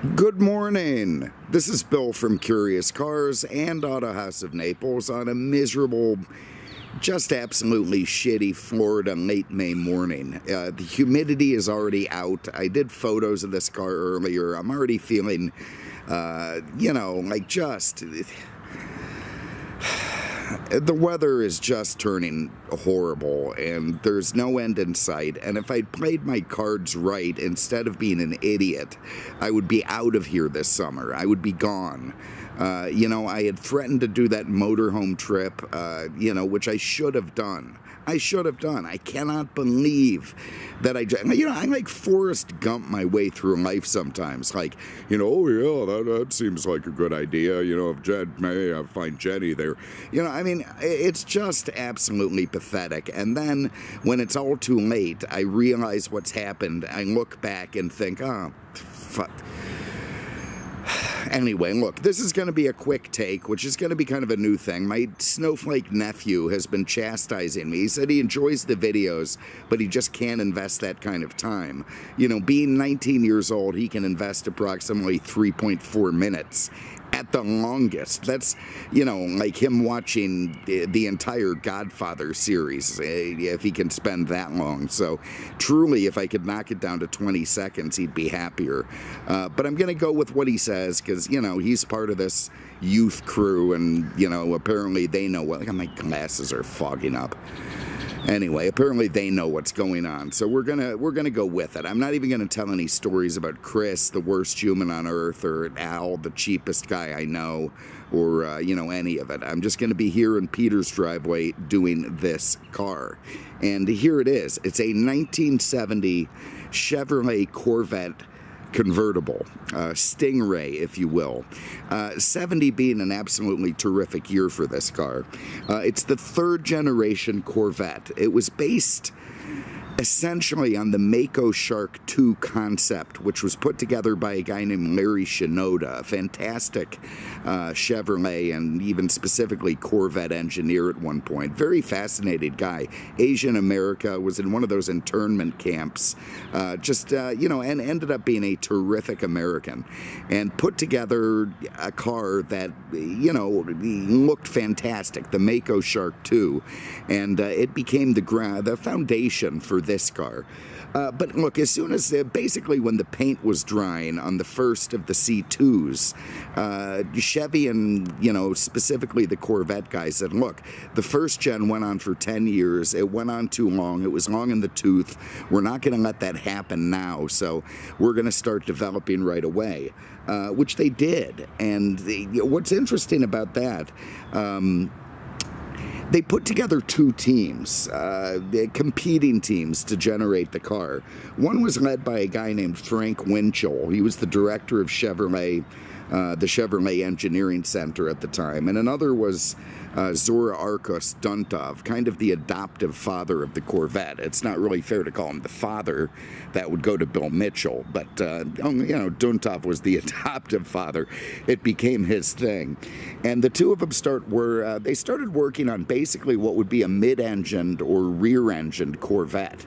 Good morning. This is Bill from Curious Cars and Auto House of Naples on a miserable, just absolutely shitty Florida late May morning. The humidity is already out. I did photos of this car earlier. I'm already feeling, like just... The weather is just turning horrible, and there's no end in sight. And if I'd played my cards right, instead of being an idiot, I would be out of here this summer. I would be gone. I had threatened to do that motorhome trip, which I should have done. I cannot believe that I like Forrest Gump my way through life sometimes. Like, oh yeah, that seems like a good idea. If Jed may, I find Jenny there. It's just absolutely pathetic. And then when it's all too late, I realize what's happened. I look back and think, oh, fuck. Anyway, look, this is going to be a quick take, which is going to be kind of a new thing. My snowflake nephew has been chastising me. He said he enjoys the videos, but he just can't invest that kind of time. Being 19 years old, he can invest approximately 3.4 minutes. At the longest. That's, like him watching the entire Godfather series, if he can spend that long. So, truly, if I could knock it down to 20 seconds, he'd be happier. But I'm going to go with what he says, because, he's part of this youth crew, and, apparently they know what... My glasses are fogging up. Anyway, apparently they know what's going on, so we're gonna go with it. I'm not even gonna tell any stories about Chris, the worst human on earth, or Al, the cheapest guy I know, or any of it. I'm just gonna be here in Peter's driveway doing this car, and here it is. It's a 1970 Chevrolet Corvette convertible, Stingray, if you will. 70 being an absolutely terrific year for this car. It's the third generation Corvette. It was based essentially on the Mako Shark II concept, which was put together by a guy named Larry Shinoda, a fantastic Chevrolet and even specifically Corvette engineer at one point. Very fascinated guy. Asian America, was in one of those internment camps, and ended up being a terrific American, and put together a car that, looked fantastic, the Mako Shark II, and it became the foundation for this car. But look, as soon as, basically when the paint was drying on the first of the C2s, Chevy and, specifically the Corvette guys said, look, the first gen went on for 10 years, it went on too long, it was long in the tooth, we're not going to let that happen now, so we're going to start developing right away, which they did. And what's interesting about that, they put together two teams, competing teams, to generate the car. One was led by a guy named Frank Winchell. He was the director of Chevrolet, the Chevrolet Engineering Center at the time. And another was Zora Arcos Duntov, kind of the adoptive father of the Corvette. It's not really fair to call him the father. That would go to Bill Mitchell. But, Duntov was the adoptive father. It became his thing. And the two of them they started working on basically what would be a mid-engined or rear-engined Corvette.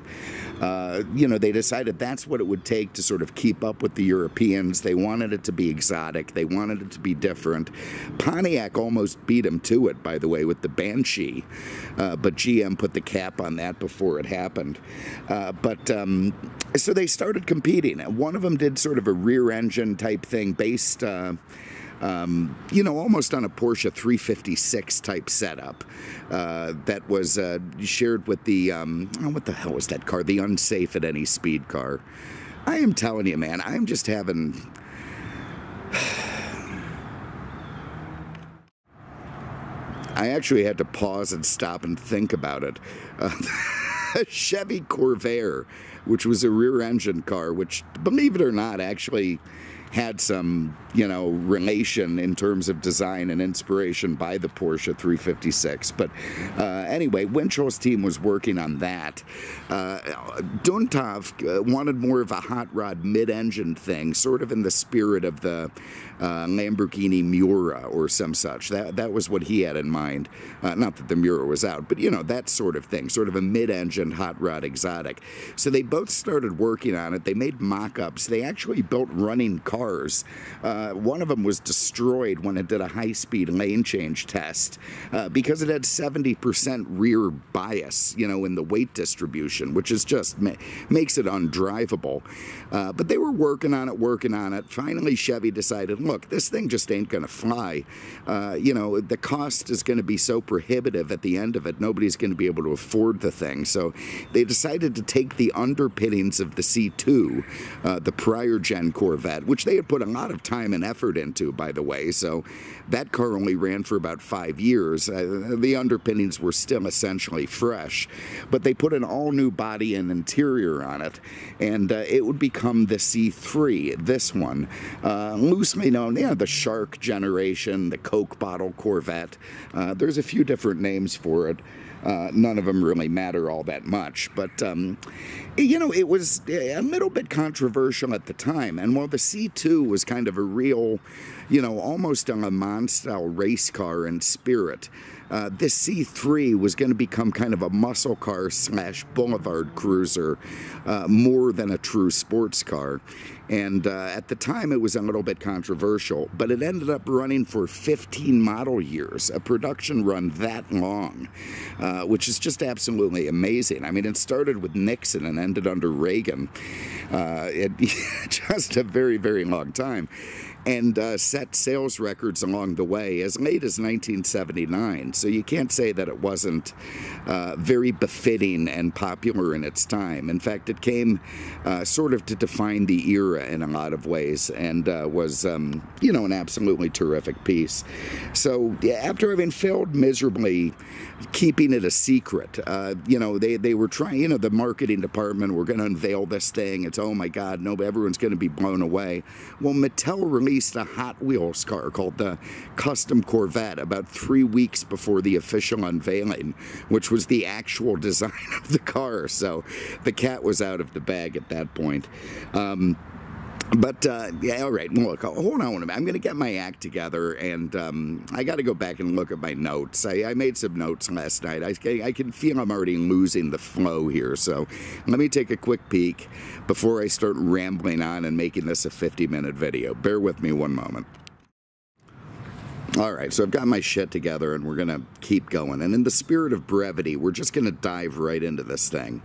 They decided that's what it would take to sort of keep up with the Europeans. They wanted it to be exotic. They wanted it to be different. Pontiac almost beat them to it, by the way, with the Banshee. But GM put the cap on that before it happened. So they started competing. One of them did sort of a rear-engine type thing based... almost on a Porsche 356 type setup that was shared with the, what the hell was that car? The unsafe at any speed car. I am telling you, man, I'm just having... I actually had to pause and stop and think about it. A Chevy Corvair, which was a rear-engine car, which, believe it or not, actually had some, relation in terms of design and inspiration by the Porsche 356. But anyway, Winchell's team was working on that. Duntov wanted more of a hot rod mid-engine thing, sort of in the spirit of the Lamborghini Miura or some such. That was what he had in mind. Not that the Miura was out, but that sort of thing, sort of a mid-engine hot rod exotic. So they both started working on it. They made mock-ups. They actually built running cars cars. One of them was destroyed when it did a high-speed lane change test because it had 70% rear bias, you know, in the weight distribution, which is just makes it undrivable. But they were working on it. Finally, Chevy decided, look, this thing just ain't going to fly. You know, the cost is going to be so prohibitive at the end of it, nobody's going to be able to afford the thing. So they decided to take the underpinnings of the C2, the prior gen Corvette, which they had put a lot of time and effort into, by the way. So that car only ran for about 5 years. The underpinnings were still essentially fresh, but they put an all-new body and interior on it, and it would become the C3, this one. Loosely known, yeah, the Shark generation, the Coke bottle Corvette. There's a few different names for it. None of them really matter all that much, but you know, it was a little bit controversial at the time. And while the C2 was kind of a real, you know, almost a Le Mans style race car in spirit, this C3 was going to become kind of a muscle car slash boulevard cruiser, more than a true sports car. And at the time, it was a little bit controversial, but it ended up running for 15 model years, a production run that long, which is just absolutely amazing. I mean, it started with Nixon and ended under Reagan. Just a very, very long time. And set sales records along the way as late as 1979. So you can't say that it wasn't very befitting and popular in its time. In fact, it came sort of to define the era in a lot of ways, and was, you know, an absolutely terrific piece. So yeah, after having failed miserably keeping it a secret, you know, they were trying, you know, the marketing department, we're going to unveil this thing. It's, oh my God, no, everyone's going to be blown away. Well, Mattel released a Hot Wheels car called the Custom Corvette about 3 weeks before the official unveiling, which was the actual design of the car. So the cat was out of the bag at that point. But, yeah, all right, look, hold on a minute. I'm going to get my act together, and I got to go back and look at my notes. I made some notes last night. I can feel I'm already losing the flow here, so let me take a quick peek before I start rambling on and making this a 50-minute video. Bear with me one moment. All right, so I've got my shit together, and we're going to keep going. And in the spirit of brevity, we're just going to dive right into this thing.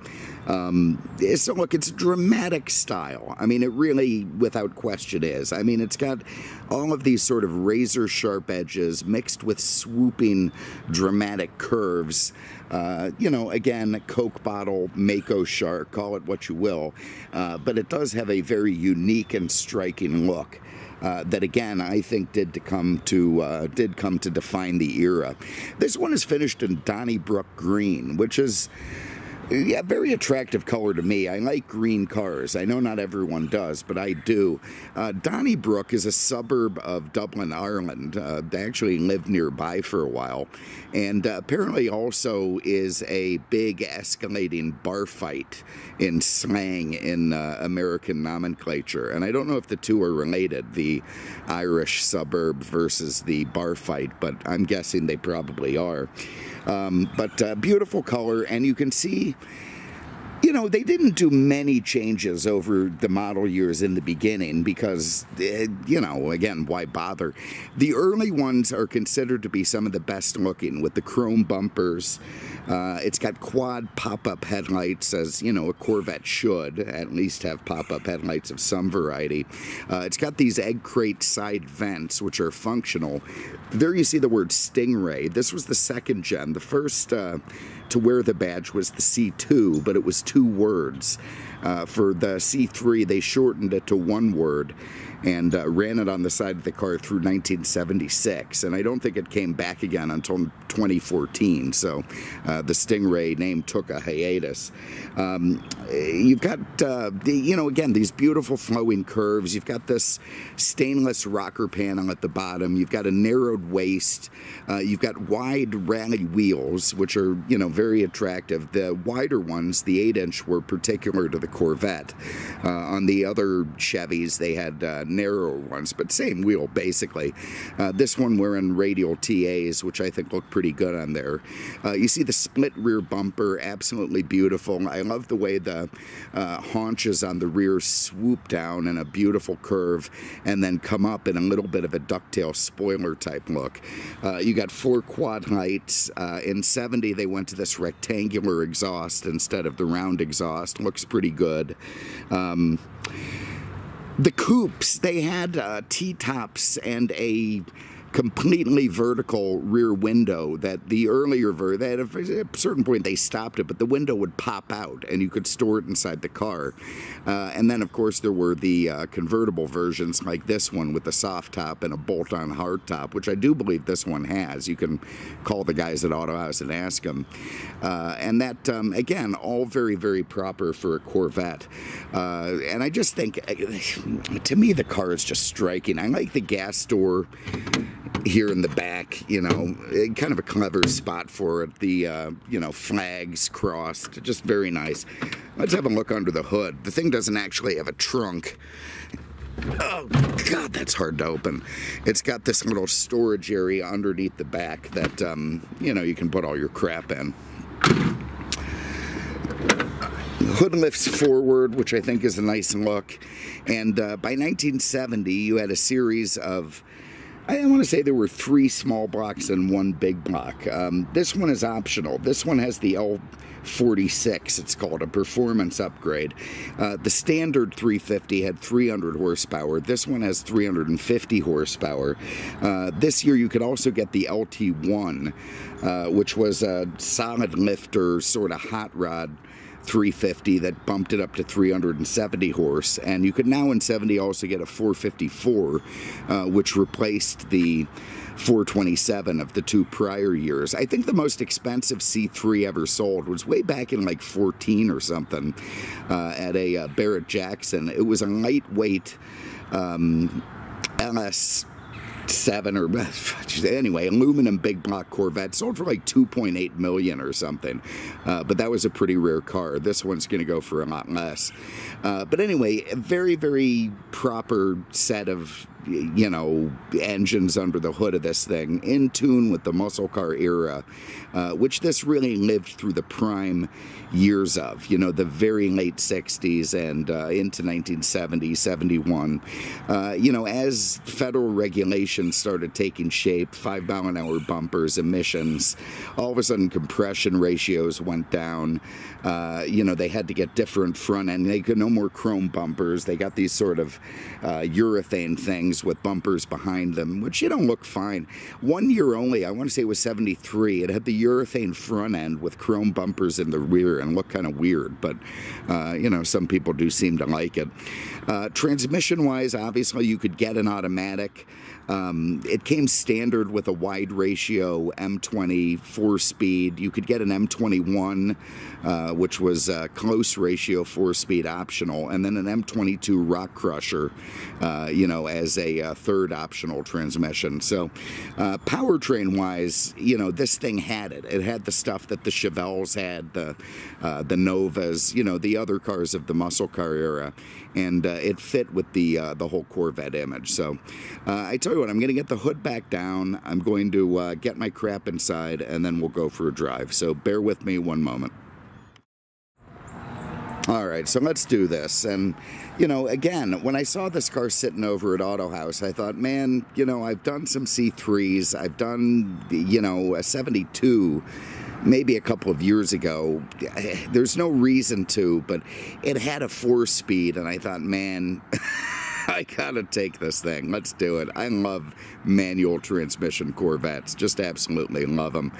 So look, it's dramatic style. I mean, it really, without question, is. I mean, it's got all of these sort of razor-sharp edges mixed with swooping, dramatic curves. You know, again, Coke bottle, Mako Shark, call it what you will. But it does have a very unique and striking look. That again, I think did come to define the era. This one is finished in Donnybrook green, which is, yeah, very attractive color to me. I like green cars. I know not everyone does, but I do. Donnybrook is a suburb of Dublin, Ireland. I actually lived nearby for a while, and apparently also is a big escalating bar fight in slang in American nomenclature. And I don't know if the two are related, the Irish suburb versus the bar fight, but I'm guessing they probably are. But beautiful color, and you can see, you know, they didn't do many changes over the model years in the beginning because, you know, again, why bother? The early ones are considered to be some of the best looking, with the chrome bumpers. It's got quad pop-up headlights, as, you know, a Corvette should at least have pop-up headlights of some variety. It's got these egg crate side vents, which are functional. There you see the word Stingray. This was the second gen. The first to wear the badge was the C2, but it was 2 words. For the C3, they shortened it to 1 word and ran it on the side of the car through 1976, and I don't think it came back again until 2014, so the Stingray name took a hiatus. You've got, you know, again, these beautiful flowing curves. You've got this stainless rocker panel at the bottom. You've got a narrowed waist. You've got wide rally wheels, which are, you know, very attractive. The wider ones, the 8" 12" were particular to the Corvette. On the other Chevys, they had narrower ones, but same wheel, basically. This one wearing radial TAs, which I think look pretty good on there. You see the split rear bumper, absolutely beautiful. I love the way the haunches on the rear swoop down in a beautiful curve and then come up in a little bit of a ducktail spoiler type look. You got 4 quad lights. In 70, they went to this rectangular exhaust instead of the round exhaust. Looks pretty good. The coupes, they had T-tops and a completely vertical rear window that the earlier at a certain point they stopped it, but the window would pop out and you could store it inside the car. And then of course there were the convertible versions like this one with a soft top and a bolt-on hard top, which I do believe this one has. You can call the guys at Auto House and ask them. And that, again, all very, very proper for a Corvette. And I just think, to me, the car is just striking. I like the gas door here in the back, you know, kind of a clever spot for it. The, you know, flags crossed, just very nice. Let's have a look under the hood. The thing doesn't actually have a trunk. Oh, God, that's hard to open. It's got this little storage area underneath the back that, you know, you can put all your crap in. The hood lifts forward, which I think is a nice look. And by 1970, you had a series of, I want to say there were 3 small blocks and 1 big block. This one is optional. This one has the L46, it's called, a performance upgrade. The standard 350 had 300 horsepower. This one has 350 horsepower. This year you could also get the LT1, which was a solid lifter, sort of hot rod 350 that bumped it up to 370 horse, and you could now in 70 also get a 454, which replaced the 427 of the 2 prior years. I think the most expensive C3 ever sold was way back in like 14 or something at a Barrett Jackson. It was a lightweight LS7 or anyway, aluminum big block Corvette, sold for like 2.8 million or something, but that was a pretty rare car. This one's gonna go for a lot less, but anyway, a very, very proper set of, you know, engines under the hood of this thing, in tune with the muscle car era, which this really lived through the prime years of, you know, the very late 60s and into 1970, 71. You know, as federal regulations started taking shape, 5-mile-an-hour bumpers, emissions, all of a sudden compression ratios went down. You know, they had to get different front end. They could no more chrome bumpers. They got these sort of urethane things with bumpers behind them, which, you know, look fine. 1 year only, I want to say it was 73, it had the urethane front end with chrome bumpers in the rear and looked kind of weird, but, you know, some people do seem to like it. Transmission-wise, obviously, you could get an automatic. It came standard with a wide ratio M20 4-speed. You could get an M21, which was a close ratio 4-speed optional, and then an M22 Rock Crusher, you know, as a third optional transmission. So powertrain-wise, you know, this thing had it. It had the stuff that the Chevelles had, the Novas, you know, the other cars of the muscle car era, and it fit with the whole Corvette image. So I tell you what, I'm going to get the hood back down. I'm going to get my crap inside, and then we'll go for a drive. So bear with me one moment. All right, so let's do this. And, you know, again, when I saw this car sitting over at Auto House, I thought, man, you know, I've done some C3s. I've done, you know, a 72 maybe a couple of years ago. There's no reason to, but it had a 4-speed, and I thought, man, I gotta take this thing. Let's do it. I love manual transmission Corvettes. Just absolutely love them.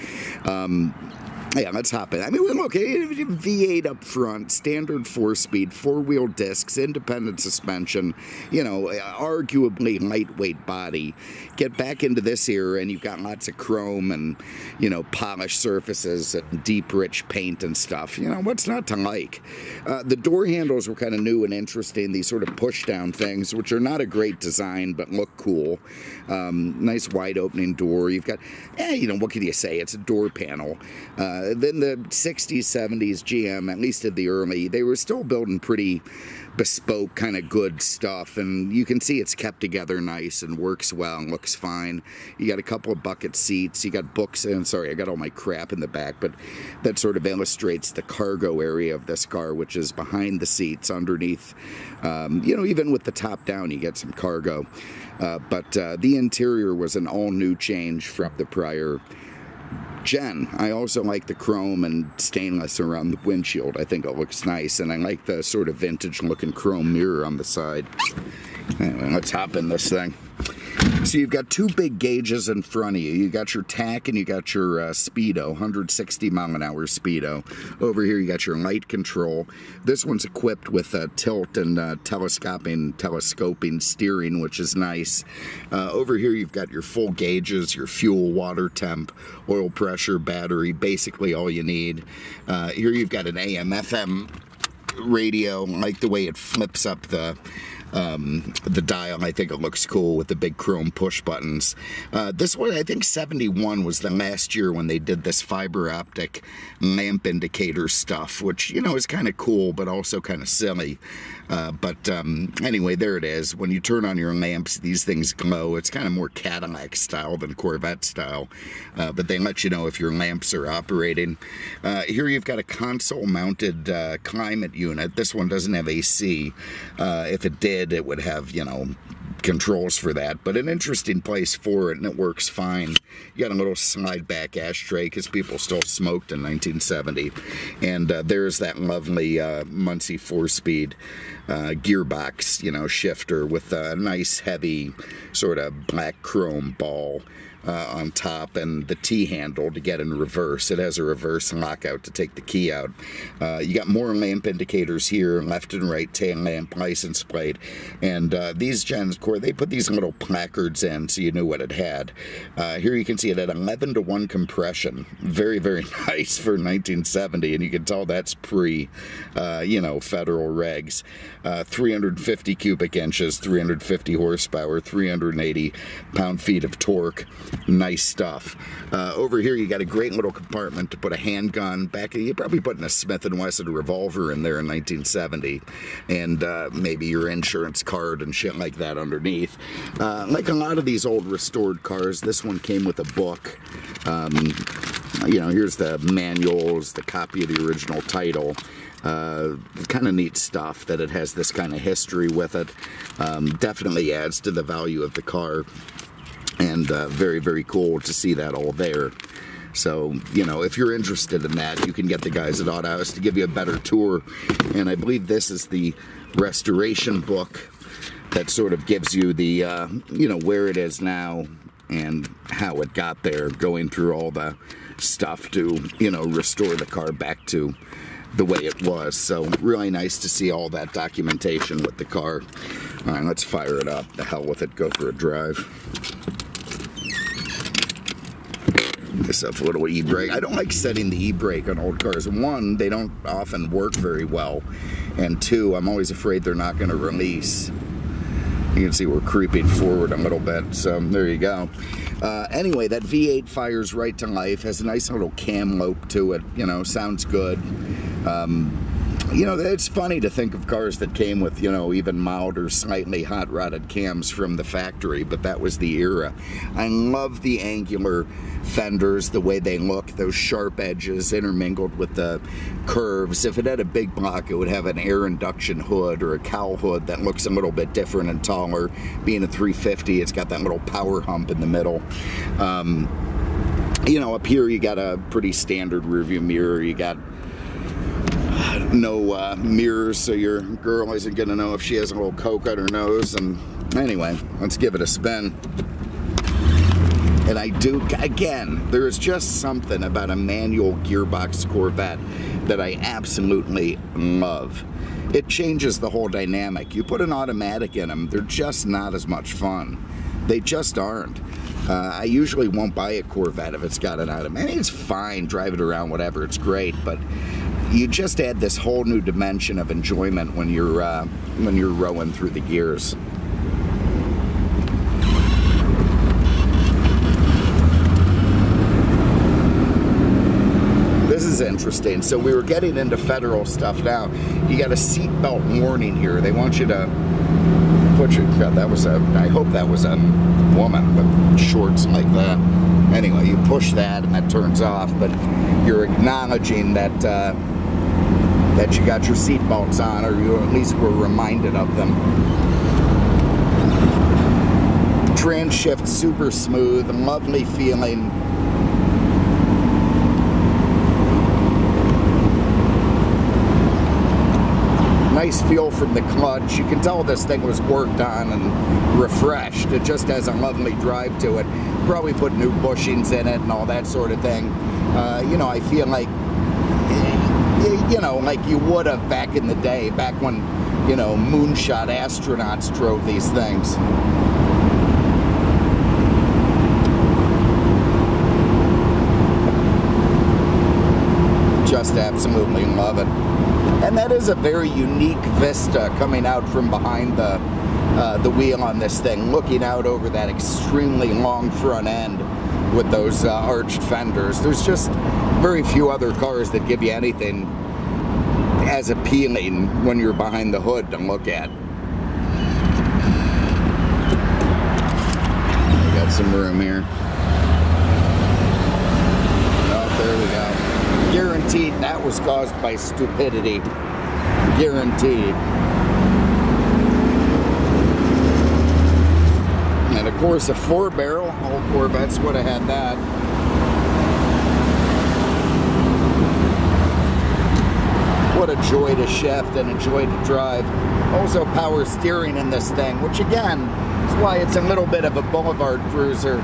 Yeah, let's hop in. I mean, look, V8 up front, standard 4-speed, 4-wheel discs, independent suspension, you know, arguably lightweight body. Get back into this era and you've got lots of chrome and, you know, polished surfaces and deep, rich paint and stuff. You know, what's not to like? The door handles were kind of new and interesting, these sort of push-down things, which are not a great design, but look cool. Nice wide opening door. You've got, you know, what can you say? It's a door panel. Then the 60s, 70s GM, at least at the early, they were still building pretty bespoke kind of good stuff, and you can see it's kept together nice and works well and looks fine. You got a couple of bucket seats, you got books, and sorry, I got all my crap in the back, but that sort of illustrates the cargo area of this car, which is behind the seats underneath. You know, even with the top down, you get some cargo. But the interior was an all-new change from the prior gen. I also like the chrome and stainless around the windshield. I think it looks nice, and I like the sort of vintage-looking chrome mirror on the side. Anyway, let's hop in this thing. So you've got two big gauges in front of you. You got your tach and you got your speedo, 160 mile an hour speedo. Over here you got your light control. This one's equipped with tilt and telescoping steering, which is nice. Over here you've got your full gauges, your fuel, water temp, oil pressure, battery, basically all you need. Here you've got an AM/FM radio. I like the way it flips up the dial. I think it looks cool with the big chrome push buttons. This one, I think 71 was the last year when they did this fiber optic lamp indicator stuff, which, you know, is kind of cool but also kind of silly. Anyway, there it is. When you turn on your lamps, these things glow. It's kind of more Cadillac style than Corvette style, but they let you know if your lamps are operating. Here you've got a console mounted climate unit. This one doesn't have AC. If it did, it would have, you know, controls for that, but an interesting place for it, and it works fine. You got a little slide back ashtray because people still smoked in 1970, and there's that lovely Muncie 4-speed gearbox, you know, shifter with a nice heavy sort of black chrome ball on top, and the T-handle to get in reverse. It has a reverse lockout to take the key out. You got more lamp indicators here, left and right tail lamp, license plate, and these gens, they put these little placards in so you knew what it had. Here you can see it at 11-to-1 compression. Very, very nice for 1970, and you can tell that's pre, you know, federal regs. 350 cubic inches, 350 horsepower, 380 pound-feet of torque. Nice stuff. Over here you got a great little compartment to put a handgun. Back, you probably putting a Smith & Wesson revolver in there in 1970, and maybe your insurance card and shit like that underneath. Like a lot of these old restored cars, this one came with a book. You know, here's the manuals, the copy of the original title. Kind of neat stuff that it has this kind of history with it. Definitely adds to the value of the car, and very, very cool to see that all there. So, you know, if you're interested in that, you can get the guys at Auto House to give you a better tour. And I believe this is the restoration book that sort of gives you the, you know, where it is now and how it got there, going through all the stuff to, you know, restore the car back to the way it was. So really nice to see all that documentation with the car. All right, let's fire it up. The hell with it, go for a drive. This up a little e-brake. I don't like setting the e-brake on old cars. One, they don't often work very well, and two, I'm always afraid they're not going to release. You can see we're creeping forward a little bit, so there you go. Anyway, that V8 fires right to life, has a nice little cam lope to it, you know, sounds good. You know, it's funny to think of cars that came with, you know, even milder, slightly hot-rodded cams from the factory, but that was the era. I love the angular fenders, the way they look, those sharp edges intermingled with the curves. If it had a big block, it would have an air induction hood or a cowl hood that looks a little bit different and taller. Being a 350, it's got that little power hump in the middle. You know, up here you got a pretty standard rearview mirror. You got no mirrors, so your girl isn't gonna know if she has a little coke on her nose. And anyway, let's give it a spin. And I do, again, there is just something about a manual gearbox Corvette that I absolutely love. It changes the whole dynamic. You put an automatic in them, they're just not as much fun. They just aren't. I usually won't buy a Corvette if it's got an automatic. It's fine, drive it around, whatever, it's great, but you just add this whole new dimension of enjoyment when you're rowing through the gears. interesting. So we were getting into federal stuff now. You got a seatbelt warning here. They want you to put your, that was a, I hope that was a woman with shorts like that. Anyway, you push that and that turns off, but you're acknowledging that that you got your seatbelts on, or you at least were reminded of them. Trans shift super smooth, lovely feeling. Nice feel from the clutch. You can tell this thing was worked on and refreshed. It just has a lovely drive to it. Probably put new bushings in it and all that sort of thing. You know, I feel like, you know, like you would have back in the day, back when, you know, moonshot astronauts drove these things. Just absolutely love it. And that is a very unique vista coming out from behind the wheel on this thing, looking out over that extremely long front end with those arched fenders. There's just very few other cars that give you anything as appealing when you're behind the hood to look at. We got some room here. Oh, there we go. Guaranteed that was caused by stupidity. Guaranteed. And of course a 4-barrel. All Corvettes would have had that. What a joy to shift and a joy to drive. Also power steering in this thing, which again is why it's a little bit of a boulevard cruiser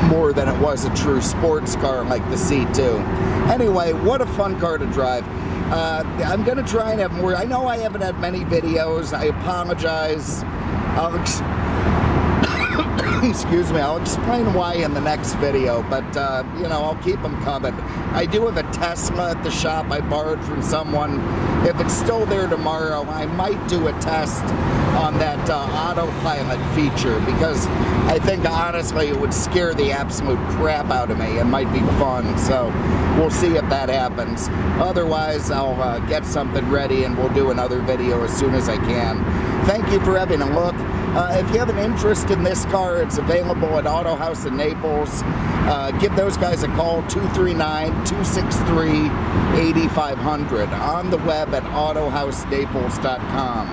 more than it was a true sports car like the C2. Anyway, what a fun car to drive. I'm going to try and have more. I know I haven't had many videos. I apologize. Excuse me, I'll explain why in the next video, but you know, I'll keep them coming. I do have a Tesla at the shop I borrowed from someone. If it's still there tomorrow, I might do a test on that autopilot feature, because I think honestly it would scare the absolute crap out of me. It might be fun, so we'll see if that happens. Otherwise, I'll get something ready and we'll do another video as soon as I can. Thank you for having a look. If you have an interest in this car, it's available at Auto House in Naples. Give those guys a call, 239-263-8500, on the web at autohousenaples.com.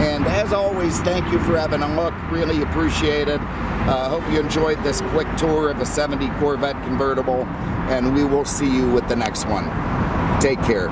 And as always, thank you for having a look. Really appreciate it. Hope you enjoyed this quick tour of the '70 Corvette convertible, and we will see you with the next one. Take care.